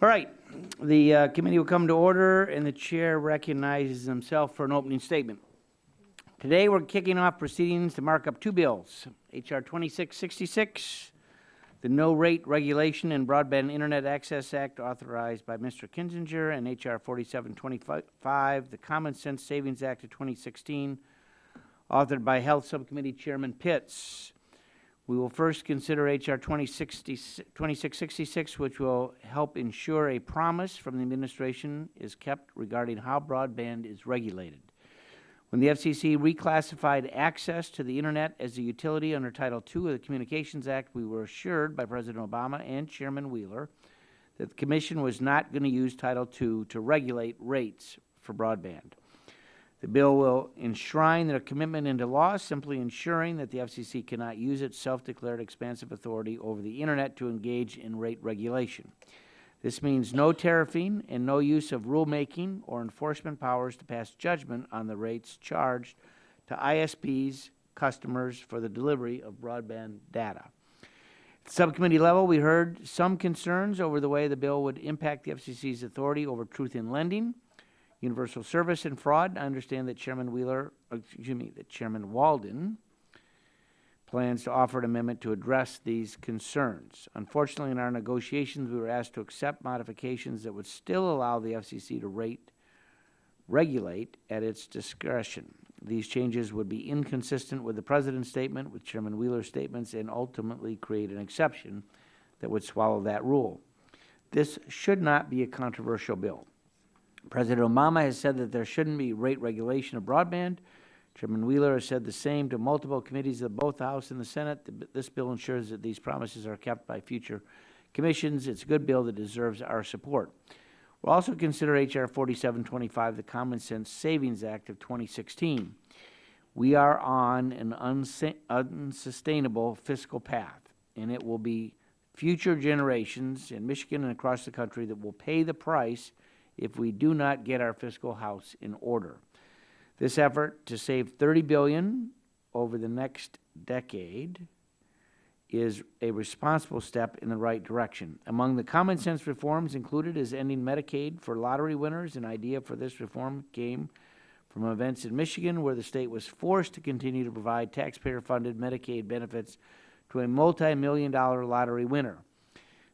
All right. The committee will come to order, and the chair recognizes himself for an opening statement. Today, we're kicking off proceedings to mark up two bills, H.R. 2666, the No Rate Regulation and Broadband Internet Access Act authorized by Mr. Kinzinger, and H.R. 4725, the Common Sense Savings Act of 2016, authored by Health Subcommittee Chairman Pitts. We will first consider H.R. 2666, which will help ensure a promise from the administration is kept regarding how broadband is regulated. When the FCC reclassified access to the Internet as a utility under Title II of the Communications Act, we were assured by President Obama and Chairman Wheeler that the Commission was not going to use Title II to regulate rates for broadband. The bill will enshrine their commitment into law, simply ensuring that the FCC cannot use its self-declared expansive authority over the Internet to engage in rate regulation. This means no tariffing and no use of rulemaking or enforcement powers to pass judgment on the rates charged to ISPs, customers, for the delivery of broadband data. At the subcommittee level, we heard some concerns over the way the bill would impact the FCC's authority over truth in lending, universal service, and fraud. I understand that Chairman Walden plans to offer an amendment to address these concerns. Unfortunately, in our negotiations, we were asked to accept modifications that would still allow the FCC to regulate at its discretion. These changes would be inconsistent with the President's statement, with Chairman Wheeler's statements, and ultimately create an exception that would swallow that rule. This should not be a controversial bill. President Obama has said that there shouldn't be rate regulation of broadband. Chairman Wheeler has said the same to multiple committees of both the House and the Senate. This bill ensures that these promises are kept by future commissions. It's a good bill that deserves our support. We'll also consider H.R. 4725, the Common Sense Savings Act of 2016. We are on an unsustainable fiscal path, and it will be future generations in Michigan and across the country that will pay the price if we do not get our fiscal house in order. This effort to save $30 billion over the next decade is a responsible step in the right direction. Among the common sense reforms included is ending Medicaid for lottery winners. An idea for this reform came from events in Michigan where the state was forced to continue to provide taxpayer-funded Medicaid benefits to a multi-million-dollar lottery winner.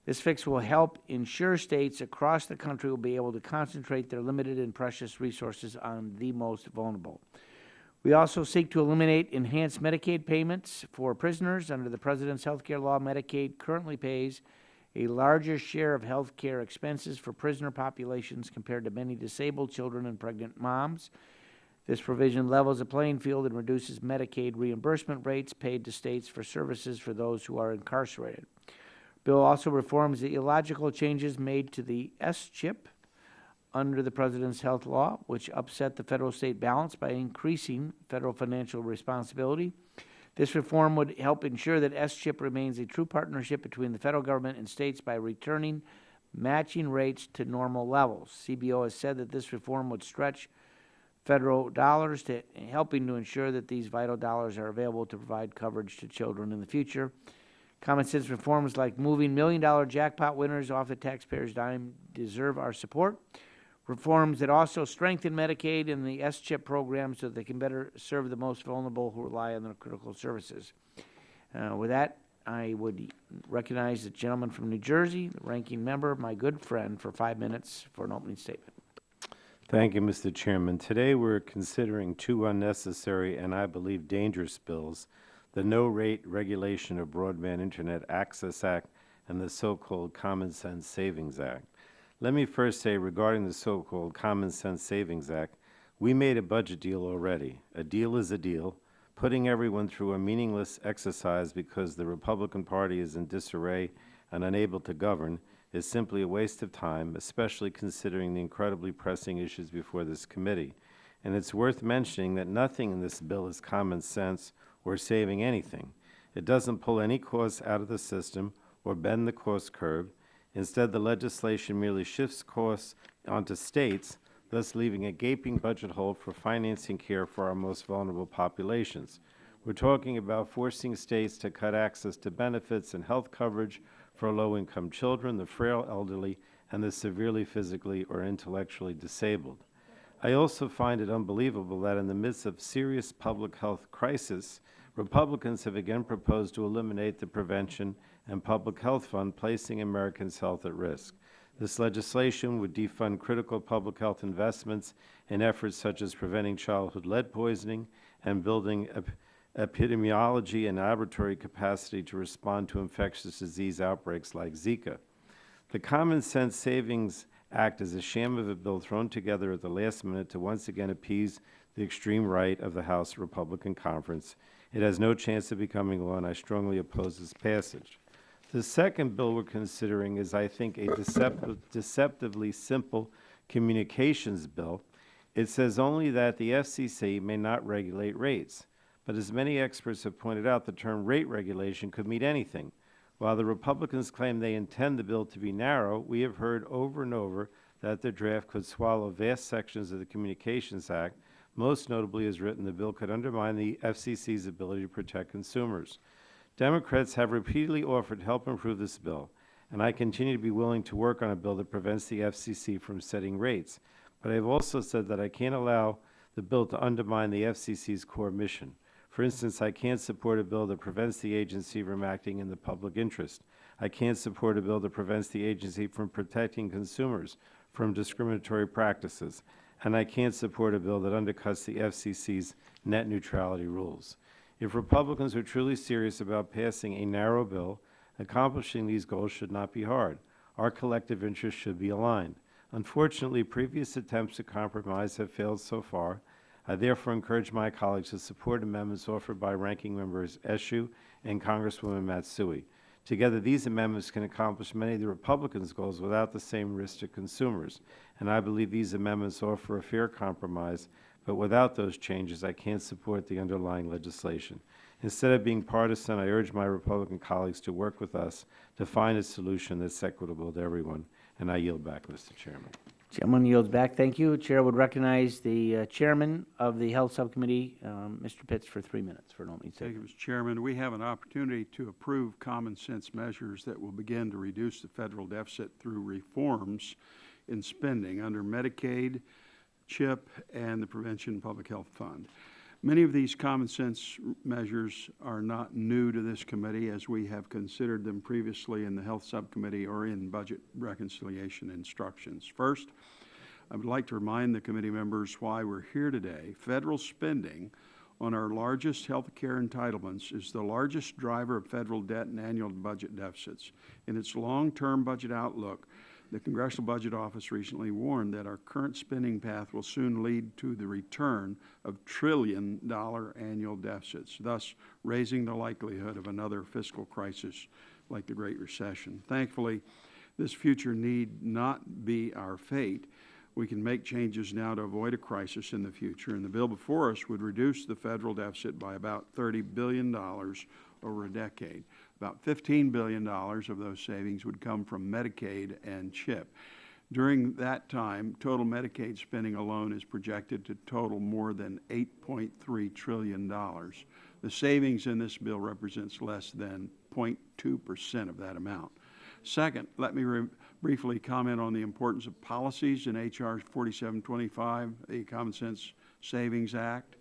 This fix will help ensure states across the country will be able to concentrate their limited and precious resources on the most vulnerable. We also seek to eliminate enhanced Medicaid payments for prisoners. Under the President's health care law, Medicaid currently pays a larger share of health care expenses for prisoner populations compared to many disabled children and pregnant moms. This provision levels the playing field and reduces Medicaid reimbursement rates paid to states for services for those who are incarcerated. Bill also reforms the illogical changes made to the S-chip under the President's health law, which upset the federal-state balance by increasing federal financial responsibility. This reform would help ensure that S-chip remains a true partnership between the federal government and states by returning matching rates to normal levels. CBO has said that this reform would stretch federal dollars to helping to ensure that these vital dollars are available to provide coverage to children in the future. Common sense reforms like moving million-dollar jackpot winners off the taxpayer's dime deserve our support. Reforms that also strengthen Medicaid and the S-chip program so they can better serve the most vulnerable who rely on their critical services. With that, I would recognize the gentleman from New Jersey, the ranking member, my good friend, for 5 minutes for an opening statement. Thank you, Mr. Chairman. Today we're considering two unnecessary and I believe dangerous bills: the No Rate Regulation of Broadband Internet Access Act and the so-called Common Sense Savings Act. Let me first say, regarding the so-called Common Sense Savings Act, we made a budget deal already. A deal is a deal. Putting everyone through a meaningless exercise because the Republican Party is in disarray and unable to govern is simply a waste of time, especially considering the incredibly pressing issues before this committee. And it's worth mentioning that nothing in this bill is common sense or saving anything. It doesn't pull any costs out of the system or bend the cost curve. Instead, the legislation merely shifts costs onto states, thus leaving a gaping budget hole for financing care for our most vulnerable populations. We're talking about forcing states to cut access to benefits and health coverage for low-income children, the frail elderly, and the severely physically or intellectually disabled. I also find it unbelievable that in the midst of serious public health crisis, Republicans have again proposed to eliminate the Prevention and Public Health Fund, placing Americans' health at risk. This legislation would defund critical public health investments in efforts such as preventing childhood lead poisoning and building epidemiology and laboratory capacity to respond to infectious disease outbreaks like Zika. The Common Sense Savings Act is a sham of a bill thrown together at the last minute to once again appease the extreme right of the House Republican Conference. It has no chance of becoming law, and I strongly oppose its passage. The second bill we're considering is, I think, a deceptively simple communications bill. It says only that the FCC may not regulate rates. But as many experts have pointed out, the term rate regulation could mean anything. While the Republicans claim they intend the bill to be narrow, we have heard over and over that the draft could swallow vast sections of the Communications Act. Most notably, as written, the bill could undermine the FCC's ability to protect consumers. Democrats have repeatedly offered to help improve this bill, and I continue to be willing to work on a bill that prevents the FCC from setting rates. But I have also said that I can't allow the bill to undermine the FCC's core mission. For instance, I can't support a bill that prevents the agency from acting in the public interest. I can't support a bill that prevents the agency from protecting consumers from discriminatory practices. And I can't support a bill that undercuts the FCC's net neutrality rules. If Republicans are truly serious about passing a narrow bill, accomplishing these goals should not be hard. Our collective interests should be aligned. Unfortunately, previous attempts at compromise have failed so far. I therefore encourage my colleagues to support amendments offered by Ranking Members Eshoo and Congresswoman Matsui. Together, these amendments can accomplish many of the Republicans' goals without the same risk to consumers, and I believe these amendments offer a fair compromise, but without those changes, I can't support the underlying legislation. Instead of being partisan, I urge my Republican colleagues to work with us to find a solution that's equitable to everyone, and I yield back, Mr. Chairman. Gentleman yields back. Thank you. Chair would recognize the chairman of the Health Subcommittee, Mr. Pitts, for 3 minutes for an opening Thank you, statement. Mr. Chairman. We have an opportunity to approve common sense measures that will begin to reduce the federal deficit through reforms in spending under Medicaid, CHIP, and the Prevention Public Health Fund. Many of these common sense measures are not new to this committee, as we have considered them previously in the Health Subcommittee or in budget reconciliation instructions. First, I would like to remind the committee members why we're here today. Federal spending on our largest health care entitlements is the largest driver of federal debt and annual budget deficits. In its long-term budget outlook, the Congressional Budget Office recently warned that our current spending path will soon lead to the return of trillion-dollar annual deficits, thus raising the likelihood of another fiscal crisis like the Great Recession. Thankfully, this future need not be our fate. We can make changes now to avoid a crisis in the future, and the bill before us would reduce the federal deficit by about $30 billion over a decade. About $15 billion of those savings would come from Medicaid and CHIP. During that time, total Medicaid spending alone is projected to total more than $8.3 trillion. The savings in this bill represents less than 0.2% of that amount. Second, let me briefly comment on the importance of policies in H.R. 4725, the Common Sense Savings Act.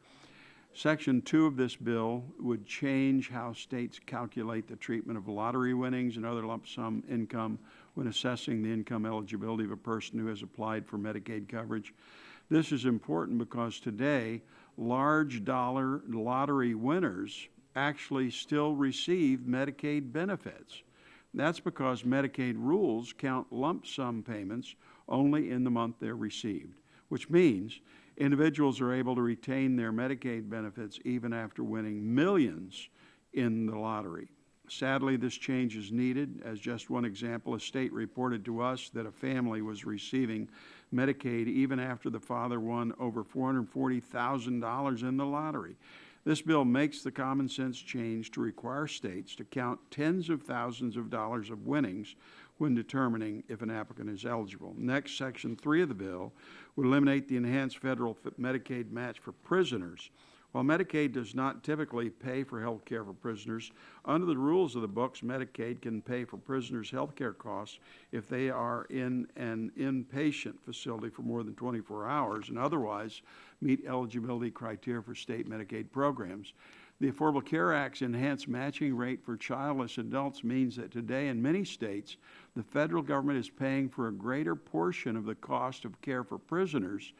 Section 2 of this bill would change how states calculate the treatment of lottery winnings and other lump sum income when assessing the income eligibility of a person who has applied for Medicaid coverage. This is important because today, large dollar lottery winners actually still receive Medicaid benefits. That's because Medicaid rules count lump sum payments only in the month they're received, which means individuals are able to retain their Medicaid benefits even after winning millions in the lottery. Sadly, this change is needed. As just one example, a state reported to us that a family was receiving Medicaid even after the father won over $440,000 in the lottery. This bill makes the common sense change to require states to count tens of thousands of dollars of winnings when determining if an applicant is eligible. Next, Section 3 of the bill would eliminate the enhanced federal Medicaid match for prisoners While Medicaid does not typically pay for health care for prisoners, under the rules of the books, Medicaid can pay for prisoners' health care costs if they are in an inpatient facility for more than 24 hours and otherwise meet eligibility criteria for state Medicaid programs. The Affordable Care Act's enhanced matching rate for childless adults means that today in many states, the federal government is paying for a greater portion of the cost of care for prisoners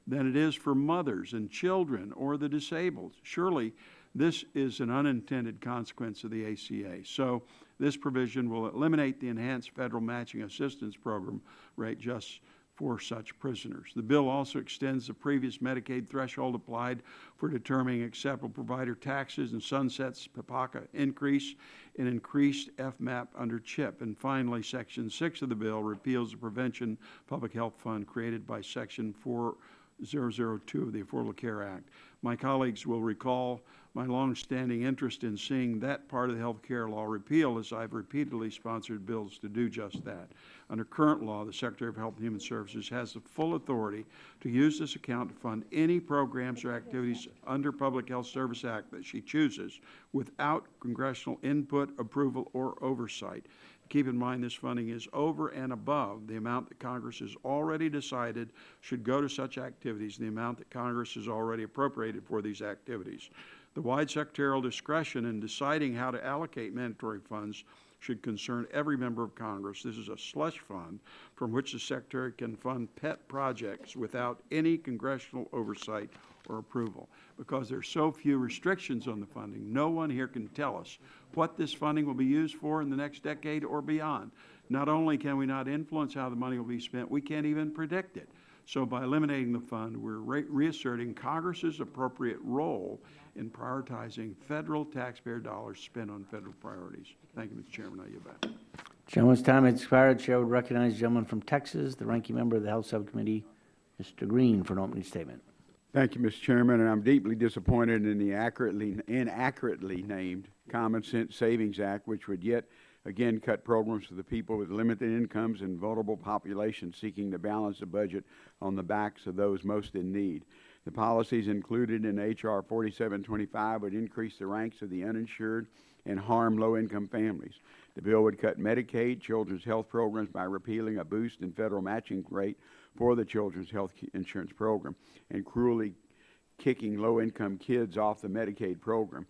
than it is for mothers and children or the disabled. Surely, this is an unintended consequence of the ACA. So, this provision will eliminate the enhanced federal matching assistance program rate just for such prisoners. The bill also extends the previous Medicaid threshold applied for determining acceptable provider taxes and sunsets PPACA increase and increased FMAP under CHIP. And finally, Section 6 of the bill repeals the Prevention Public Health Fund created by Section 4002 of the Affordable Care Act. My colleagues will recall my longstanding interest in seeing that part of the health care law repealed, as I've repeatedly sponsored bills to do just that. Under current law, the Secretary of Health and Human Services has the full authority to use this account to fund any programs or activities under Public Health Service Act that she chooses without congressional input, approval, or oversight. Keep in mind, this funding is over and above the amount that Congress has already decided should go to such activities, the amount that Congress has already appropriated for these activities. The wide secretarial discretion in deciding how to allocate mandatory funds should concern every member of Congress. This is a slush fund from which the Secretary can fund pet projects without any congressional oversight or approval. Because there are so few restrictions on the funding, no one here can tell us what this funding will be used for in the next decade or beyond. Not only can we not influence how the money will be spent, we can't even predict it. So by eliminating the fund, we're reasserting Congress's appropriate role in prioritizing federal taxpayer dollars spent on federal priorities. Thank you, Mr. Chairman. I yield back. Gentleman's time has expired. Chair would recognize the gentleman from Texas, the ranking member of the Health Subcommittee, Mr. Green, for an opening statement. Thank you, Mr. Chairman, and I'm deeply disappointed in the inaccurately named Common Sense Savings Act, which would yet again cut programs for the people with limited incomes and vulnerable populations seeking to balance the budget on the backs of those most in need. The policies included in H.R. 4725 would increase the ranks of the uninsured and harm low-income families. The bill would cut Medicaid, children's health programs by repealing a boost in federal matching rate for the children's health insurance program and cruelly kicking low-income kids off the Medicaid program.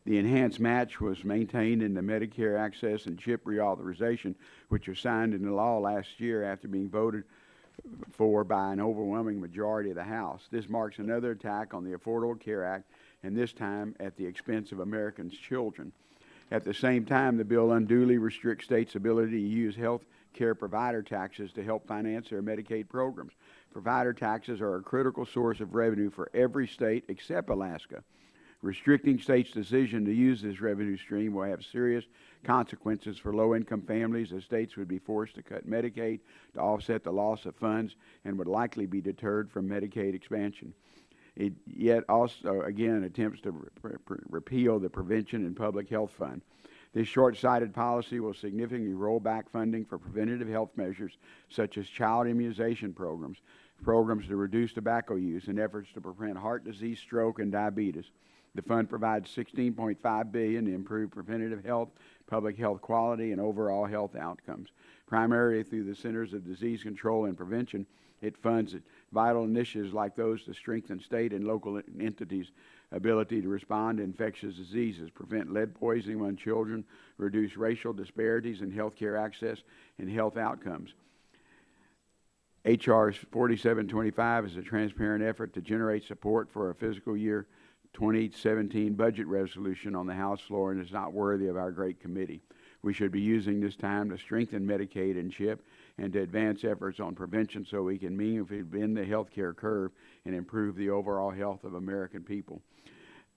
The enhanced match was maintained in the Medicare Access and CHIP reauthorization, which was signed into law last year after being voted for by an overwhelming majority of the House. This marks another attack on the Affordable Care Act, and this time at the expense of Americans' children. At the same time, the bill unduly restricts states' ability to use health care provider taxes to help finance their Medicaid programs. Provider taxes are a critical source of revenue for every state except Alaska. Restricting states' decision to use this revenue stream will have serious consequences for low-income families, as states would be forced to cut Medicaid to offset the loss of funds and would likely be deterred from Medicaid expansion. It yet also, again, attempts to repeal the Prevention and Public Health Fund. This short-sighted policy will significantly roll back funding for preventative health measures such as child immunization programs, programs to reduce tobacco use, and efforts to prevent heart disease, stroke, and diabetes. The fund provides $16.5 billion to improve preventative health, public health quality, and overall health outcomes. Primarily through the Centers of Disease Control and Prevention, it funds vital initiatives like those to strengthen state and local entities' ability to respond to infectious diseases, prevent lead poisoning among children, reduce racial disparities in health care access and health outcomes. H.R. 4725 is a transparent effort to generate support for a fiscal year 2017 budget resolution on the House floor and is not worthy of our great committee. We should be using this time to strengthen Medicaid and CHIP and to advance efforts on prevention so we can meaningfully bend the health care curve and improve the overall health of American people.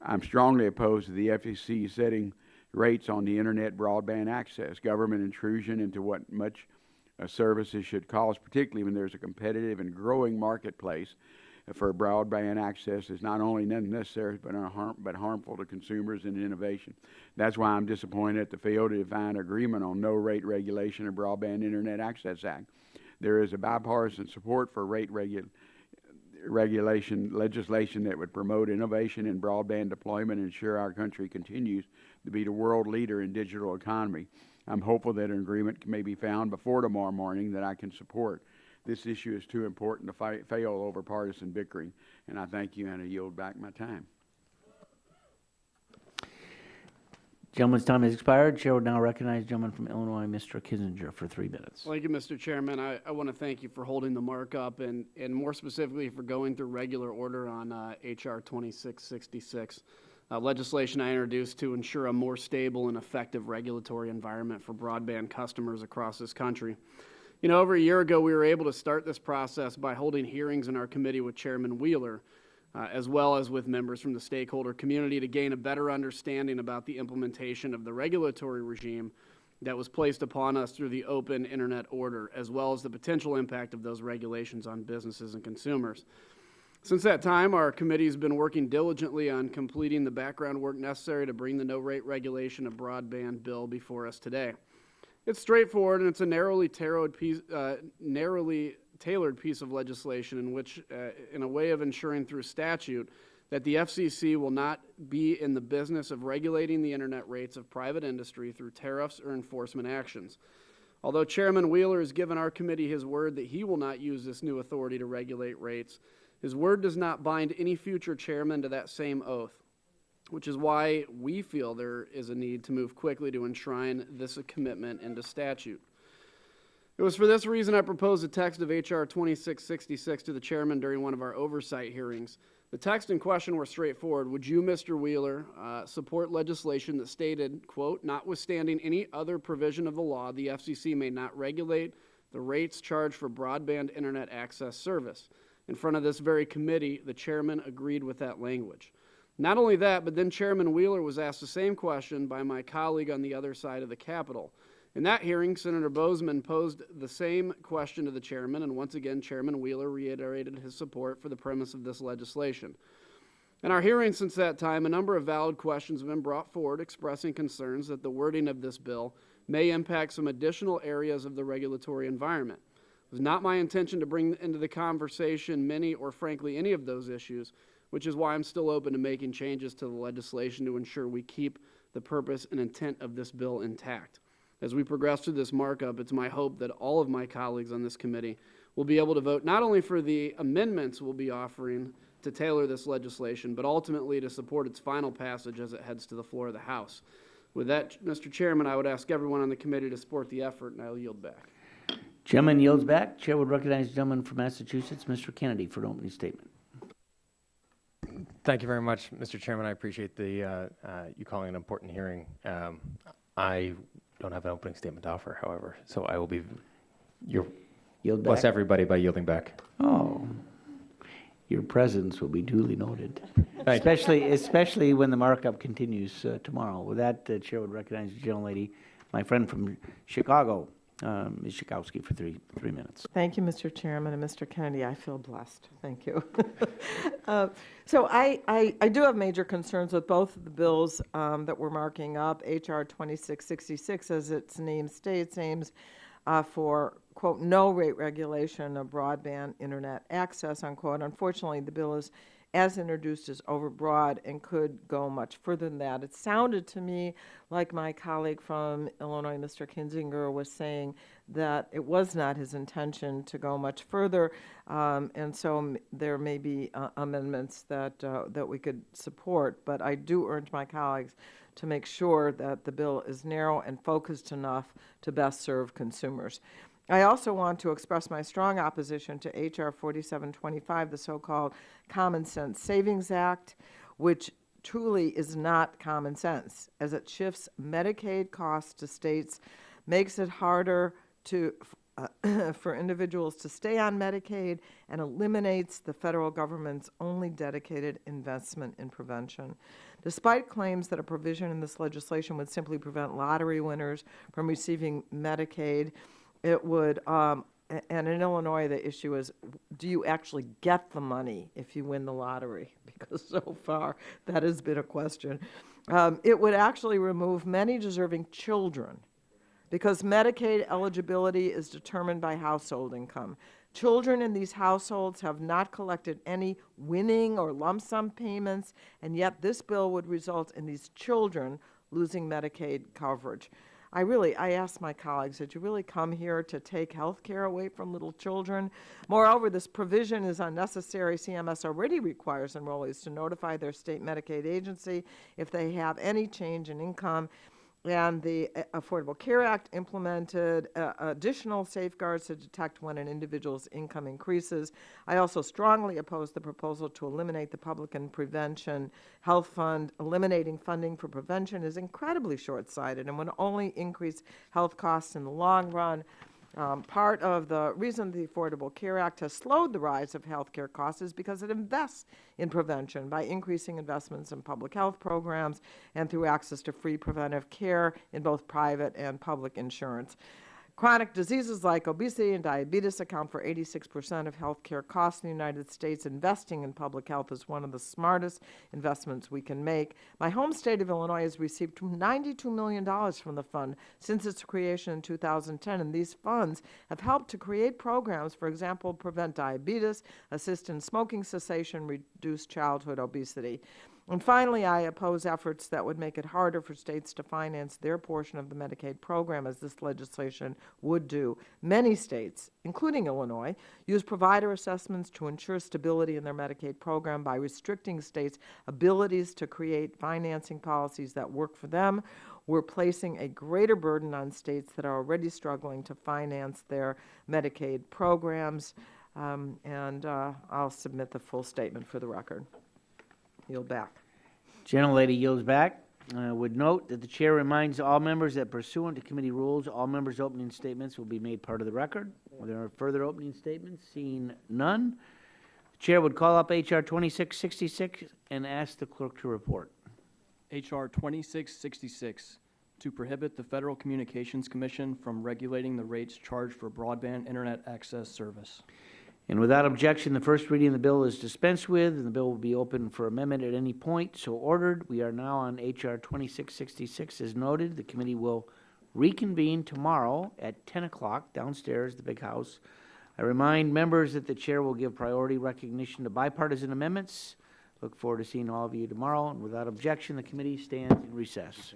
I'm strongly opposed to the FCC setting rates on the internet broadband access. Government intrusion into what much services should cost, particularly when there's a competitive and growing marketplace for broadband access, is not only unnecessary but harmful to consumers and innovation. That's why I'm disappointed at the failure to find agreement on no rate regulation of Broadband Internet Access Act. There is a bipartisan support for rate legislation that would promote innovation in broadband deployment and ensure our country continues to be the world leader in digital economy. I'm hopeful that an agreement may be found before tomorrow morning that I can support. This issue is too important to fail over partisan bickering, and I thank you, and I yield back my time. Gentleman's time has expired. Chair would now recognize the gentleman from Illinois, Mr. Kissinger, for 3 minutes. Thank you, Mr. Chairman. I want to thank you for holding the markup and more specifically for going through regular order on H.R. 2666, legislation I introduced to ensure a more stable and effective regulatory environment for broadband customers across this country. You know, over a year ago, we were able to start this process by holding hearings in our committee with Chairman Wheeler, as well as with members from the stakeholder community to gain a better understanding about the implementation of the regulatory regime that was placed upon us through the open internet order, as well as the potential impact of those regulations on businesses and consumers. Since that time, our committee has been working diligently on completing the background work necessary to bring the no-rate regulation of broadband bill before us today. It's straightforward, and it's a narrowly tailored piece of legislation in which, in a way of ensuring through statute, that the FCC will not be in the business of regulating the internet rates of private industry through tariffs or enforcement actions. Although Chairman Wheeler has given our committee his word that he will not use this new authority to regulate rates, his word does not bind any future chairman to that same oath, which is why we feel there is a need to move quickly to enshrine this commitment into statute. It was for this reason I proposed a text of H.R. 2666 to the chairman during one of our oversight hearings. The text in question were straightforward. Would you, Mr. Wheeler, support legislation that stated, quote, notwithstanding any other provision of the law, the FCC may not regulate the rates charged for broadband internet access service. In front of this very committee, the chairman agreed with that language. Not only that, but then Chairman Wheeler was asked the same question by my colleague on the other side of the Capitol. In that hearing, Senator Bozeman posed the same question to the chairman, and once again, Chairman Wheeler reiterated his support for the premise of this legislation. In our hearing since that time, a number of valid questions have been brought forward expressing concerns that the wording of this bill may impact some additional areas of the regulatory environment. It was not my intention to bring into the conversation many or frankly any of those issues, which is why I'm still open to making changes to the legislation to ensure we keep the purpose and intent of this bill intact. As we progress through this markup, it's my hope that all of my colleagues on this committee will be able to vote not only for the amendments we'll be offering to tailor this legislation, but ultimately to support its final passage as it heads to the floor of the House. With that, Mr. Chairman, I would ask everyone on the committee to support the effort, and I'll yield back. Gentleman yields back. Chair would recognize the gentleman from Massachusetts, Mr. Kennedy, for an opening statement. Thank you very much, Mr. Chairman. I appreciate the you calling an important hearing. I don't have an opening statement to offer, however, so I will be bless everybody by yielding back. Oh, your presence will be duly noted, Thank you. especially when the markup continues tomorrow. With that, the chair would recognize the gentlelady, my friend from Chicago, Ms. Schakowsky, for three minutes. Thank you, Mr. Chairman, and Mr. Kennedy. I feel blessed. Thank you. So I do have major concerns with both of the bills that we're marking up. H.R. 2666, as its name states, aims for, quote, no rate regulation of broadband internet access, unquote. Unfortunately, the bill is, as introduced, is overbroad and could go much further than that. It sounded to me like my colleague from Illinois, Mr. Kinzinger, was saying that it was not his intention to go much further, and so there may be amendments that we could support. But I do urge my colleagues to make sure that the bill is narrow and focused enough to best serve consumers. I also want to express my strong opposition to H.R. 4725, the so-called Common Sense Savings Act, which truly is not common sense, as it shifts Medicaid costs to states, makes it harder for individuals to stay on Medicaid, and eliminates the federal government's only dedicated investment in prevention. Despite claims that a provision in this legislation would simply prevent lottery winners from receiving Medicaid, it would, and in Illinois, the issue is, do you actually get the money if you win the lottery? Because so far, that has been a question. It would actually remove many deserving children because Medicaid eligibility is determined by household income. Children in these households have not collected any winning or lump sum payments, and yet this bill would result in these children losing Medicaid coverage. I asked my colleagues, did you really come here to take health care away from little children? Moreover, this provision is unnecessary. CMS already requires enrollees to notify their state Medicaid agency if they have any change in income. And the Affordable Care Act implemented additional safeguards to detect when an individual's income increases. I also strongly oppose the proposal to eliminate the Public and Prevention Health Fund. Eliminating funding for prevention is incredibly short-sighted and would only increase health costs in the long run. Part of the reason the Affordable Care Act has slowed the rise of health care costs is because it invests in prevention by increasing investments in public health programs and through access to free preventive care in both private and public insurance. Chronic diseases like obesity and diabetes account for 86% of health care costs in the United States. Investing in public health is one of the smartest investments we can make. My home state of Illinois has received $92 million from the fund since its creation in 2010, and these funds have helped to create programs, for example, prevent diabetes, assist in smoking cessation, reduce childhood obesity. And finally, I oppose efforts that would make it harder for states to finance their portion of the Medicaid program, as this legislation would do. Many states, including Illinois, use provider assessments to ensure stability in their Medicaid program by restricting states' abilities to create financing policies that work for them. We're placing a greater burden on states that are already struggling to finance their Medicaid programs. I'll submit the full statement for the record. Yield back. Gentlelady yields back. Would note that the chair reminds all members that pursuant to committee rules, all members' opening statements will be made part of the record. Are there further opening statements? Seeing none, the chair would call up H.R. 2666 and ask the clerk to report. H.R. 2666, to prohibit the Federal Communications Commission from regulating the rates charged for broadband internet access service. And without objection, the first reading of the bill is dispensed with, and the bill will be open for amendment at any point. So ordered. We are now on H.R. 2666. As noted, the committee will reconvene tomorrow at 10 o'clock downstairs, the big house. I remind members that the chair will give priority recognition to bipartisan amendments. Look forward to seeing all of you tomorrow. And without objection, the committee stands in recess.